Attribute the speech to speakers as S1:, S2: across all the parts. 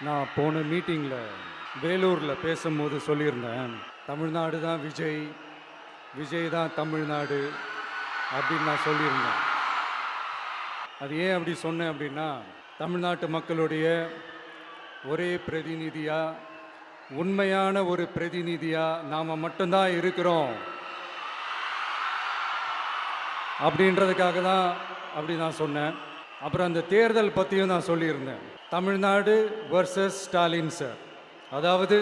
S1: நான் போன மீட்டிங்கில் வேலூரில் பேசும்போது சொல்லியிருந்தேன், தமிழ்நாடு தான் விஜய், விஜய் தான் தமிழ்நாடு அப்படின்னு நான் சொல்லியிருந்தேன். அது ஏன் அப்படி சொன்னேன் அப்படின்னா, தமிழ்நாட்டு மக்களுடைய ஒரே பிரதிநிதியாக, உண்மையான ஒரு பிரதிநிதியாக நாம் மட்டும்தான் இருக்கிறோம் அப்படின்றதுக்காக தான் அப்படி நான் சொன்னேன். அப்புறம் அந்த தேர்தல் பற்றியும் நான் சொல்லியிருந்தேன். தமிழ்நாடு வர்சஸ் ஸ்டாலின் சார், அதாவது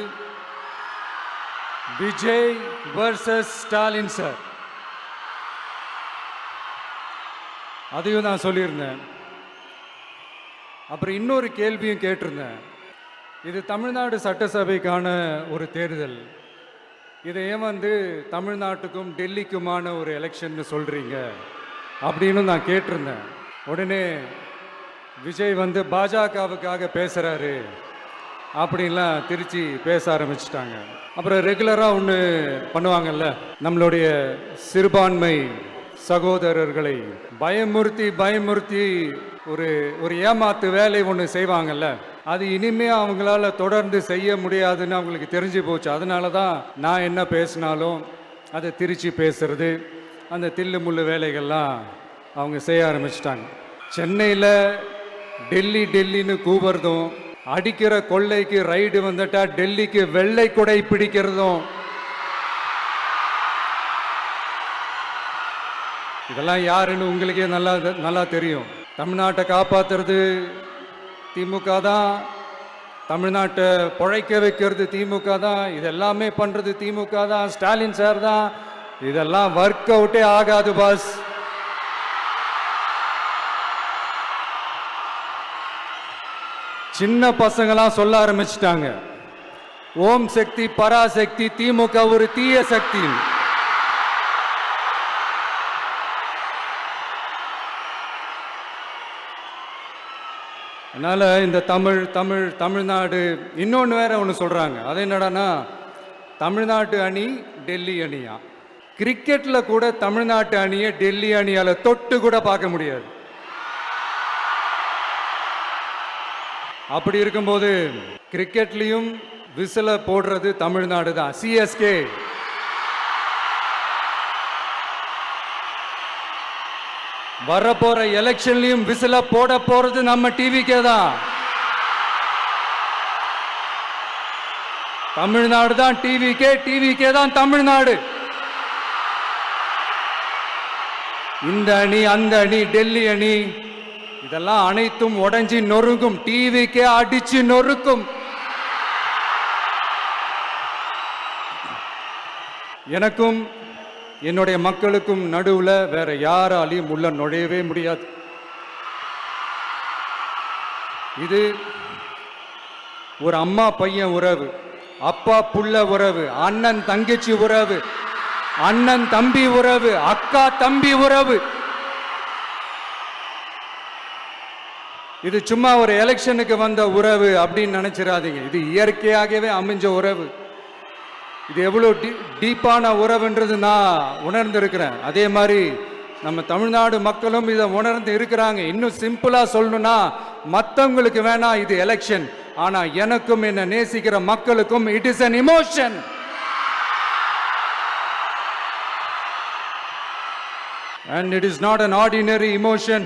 S1: விஜய் வர்சஸ் ஸ்டாலின் சார், அதையும் நான் சொல்லியிருந்தேன். அப்புறம் இன்னொரு கேள்வியும் கேட்டிருந்தேன். இது தமிழ்நாடு சட்டசபைக்கான ஒரு தேர்தல், இதை ஏன் தமிழ்நாட்டுக்கும் டெல்லிக்குமான ஒரு எலெக்ஷன் சொல்கிறீங்க அப்படின்னு நான் கேட்டிருந்தேன். உடனே விஜய் பாஜகவுக்காக பேசுகிறாரு அப்படின்லாம் திருச்சி பேச ஆரம்பிச்சிட்டாங்க. அப்புறம் ரெகுலராக ஒன்று பண்ணுவாங்கல்ல, நம்மளுடைய சிறுபான்மை சகோதரர்களை பயமுறுத்தி ஒரு ஏமாத்து வேலை ஒன்று செய்வாங்கல்ல, அது இனிமே அவங்களால தொடர்ந்து செய்ய முடியாதுன்னு அவங்களுக்கு தெரிஞ்சு போச்சு. அதனால தான் நான் என்ன பேசினாலும் அதை திருச்சி பேசுறது, அந்த தில்லு முள்ளு வேலைகள்லாம் அவங்க செய்ய ஆரம்பிச்சிட்டாங்க. சென்னையில் டெல்லின்னு கூவுறதும், அடிக்கிற கொள்ளைக்கு ரைடு வந்துட்டா டெல்லிக்கு வெள்ளை கொடை பிடிக்கிறதும், இதெல்லாம் யாருன்னு உங்களுக்கே நல்லா தெரியும். தமிழ்நாட்டை காப்பாற்றுறது திமுக தான், தமிழ்நாட்டை பிழைக்க வைக்கிறது திமுக தான், இதெல்லாமே பண்ணுறது திமுக தான், ஸ்டாலின் சார் தான். இதெல்லாம் ஒர்க் அவுட்டே ஆகாது பாஸ். சின்ன பசங்களாம் சொல்ல ஆரம்பிச்சிட்டாங்க, ஓம் சக்தி பராசக்தி, திமுக ஒரு தீய சக்தி. அதனால இந்த தமிழ்நாடு இன்னொன்று வேற ஒன்று சொல்றாங்க. அது என்னடானா, தமிழ்நாட்டு அணி டெல்லி அணியா. கிரிக்கெட்ல கூட தமிழ்நாட்டு அணியை டெல்லி அணியால தொட்டு கூட பார்க்க முடியாது. அப்படி இருக்கும்போது கிரிக்கெட்லையும் விசில போடுறது தமிழ்நாடு தான், சிஎஸ்கே. வரப்போற எலெக்ஷன்லையும் விசில போட போறது நம்ம டிவிக்கே தான். தமிழ்நாடு தான் டிவிக்கே தான் தமிழ்நாடு. இந்த அணி அந்த அணி டெல்லி அணி இதெல்லாம் அனைத்தும் உடைஞ்சி நொறுங்கும், டிவிக்கே அடிச்சு நொறுக்கும். எனக்கும் என்னுடைய மக்களுக்கும் நடுவுல வேற யாராலையும் உள்ள நுழையவே முடியாது. இது ஒரு அம்மா பையன் உறவு, அப்பா புள்ள உறவு, அண்ணன் தங்கச்சி உறவு, அண்ணன் தம்பி உறவு, அக்கா தம்பி உறவு. இது சும்மா ஒரு எலெக்ஷனுக்கு வந்த உறவு அப்படின்னு நினைச்சிடாதீங்க. இது இயற்கையாகவே அமைஞ்ச உறவு. இது எவ்வளவு டீப்பான உறவுன்றது நான் உணர்ந்திருக்கிறேன். அதே மாதிரி நம்ம தமிழ்நாடு மக்களும் இதை உணர்ந்து இருக்கிறாங்க. இன்னும் சிம்பிளா சொல்லணும்னா, மற்றவங்களுக்கு வேணா இது எலெக்ஷன், ஆனா எனக்கும் என்ன நேசிக்கிற மக்களுக்கும் it is an emotion. And it is not an ordinary emotion.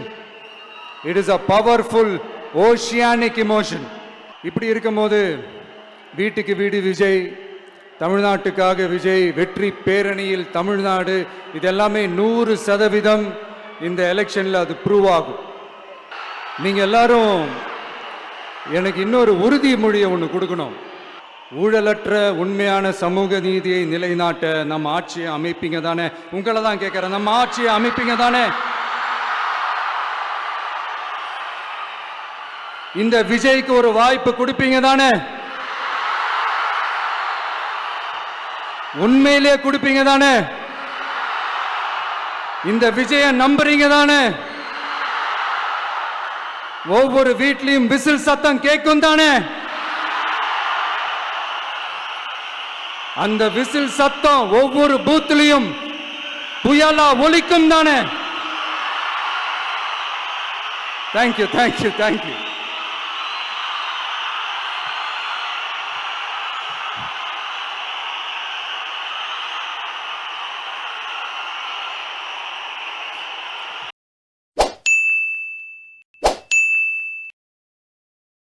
S1: It is a powerful oceanic emotion. இப்படி இருக்கும்போது வீட்டுக்கு வீடு விஜய், தமிழ்நாட்டுக்காக விஜய், வெற்றி பேரணியில் தமிழ்நாடு, இதெல்லாமே 100% இந்த எலெக்ஷன்ல அது ப்ரூவ் ஆகும். நீங்க எல்லாரும் எனக்கு இன்னொரு உறுதிமொழியை ஒன்று கொடுக்கணும். ஊழலற்ற உண்மையான சமூக நீதியை நிலைநாட்ட நம்ம ஆட்சியை அமைப்பீங்க தானே? உங்களை தான் கேட்கிறேன், நம்ம ஆட்சியை அமைப்பீங்க தானே? இந்த விஜய்க்கு ஒரு வாய்ப்பு கொடுப்பீங்க தானே? உண்மையிலே கொடுப்பீங்க தானே? இந்த விஜயை நம்புறீங்க தானே? ஒவ்வொரு வீட்லயும் விசில் சத்தம் கேட்கும் தானே? அந்த விசில் சத்தம் ஒவ்வொரு பூத்திலையும் புயலா ஒலிக்கும் தானே? தேங்க்யூ.